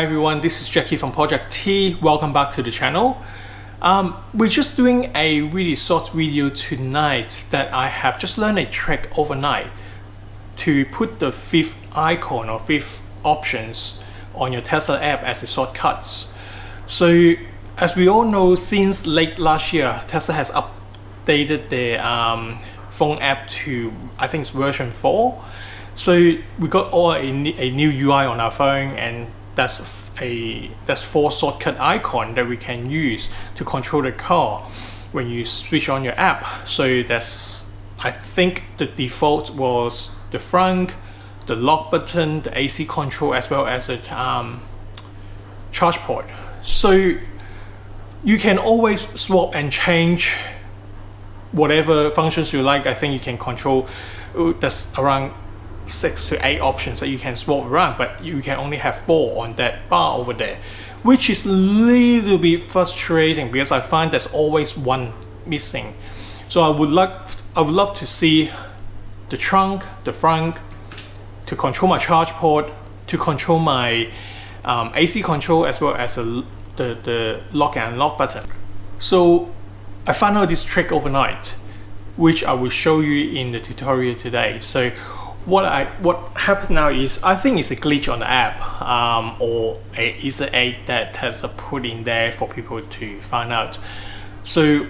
Hi everyone, this is Jackie from Project T. Welcome back to the channel. We're just doing a really short video tonight that I have just learned a trick overnight to put the fifth icon or fifth options on your Tesla app as a shortcuts. So as we all know, since late last year, Tesla has updated their phone app to, I think it's version 4. So we got a new UI on our phone, and that's 4 shortcut icon that we can use to control the car when you switch on your app. So that's, I think the default was the front, the lock button, the AC control, as well as the charge port. So you can always swap and change whatever functions you like. I think you can control, that's around 6 to 8 options that you can swap around, but you can only have 4 on that bar over there, which is a little bit frustrating because I find there's always one missing. So I would love to see the trunk, the front, to control my charge port, to control my AC control, as well as the lock and unlock button. So I found out this trick overnight, which I will show you in the tutorial today. So what happened now is, I think it's a glitch on the app, or a Easter egg that Tesla put in there for people to find out. So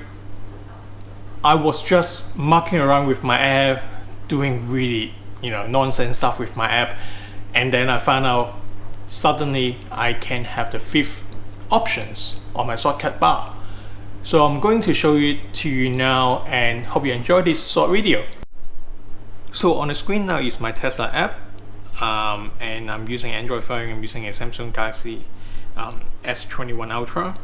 I was just mucking around with my app, doing really nonsense stuff with my app, and then I found out suddenly I can have the 5th options on my shortcut bar. So I'm going to show it to you now, and hope you enjoy this short video. So on the screen now is my Tesla app, and I'm using Android phone. I'm using a Samsung Galaxy S21 Ultra.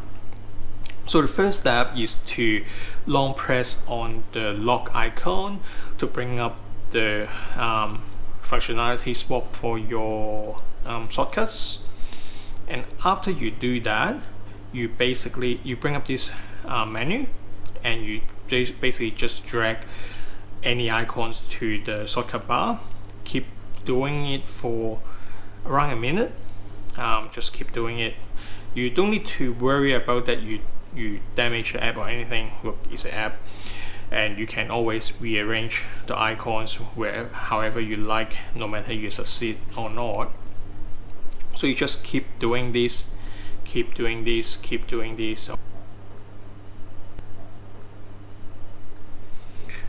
So the first step is to long press on the lock icon to bring up the functionality swap for your shortcuts. And after you do that, you bring up this menu, and you basically just drag any icons to the shortcut bar. Keep doing it for around a minute. Just keep doing it. You don't need to worry about that you damage the app or anything. Look, it's an app, and you can always rearrange the icons however you like, no matter you succeed or not. So you just keep doing this, keep doing this, keep doing this.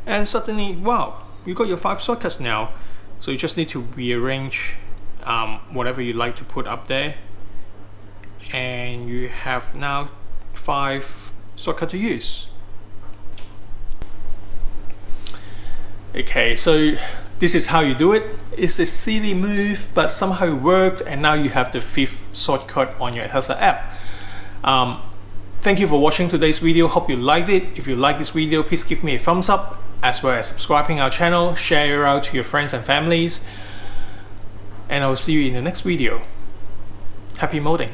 And suddenly, wow, you got your 5 shortcuts now. So you just need to rearrange whatever you like to put up there, and you have now 5 shortcuts to use. Okay, so this is how you do it. It's a silly move, but somehow it worked, and now you have the 5th shortcut on your Tesla app. Thank you for watching today's video. Hope you liked it. If you like this video, please give me a thumbs up, as well as subscribing our channel, share it out to your friends and families, and I will see you in the next video. Happy modding!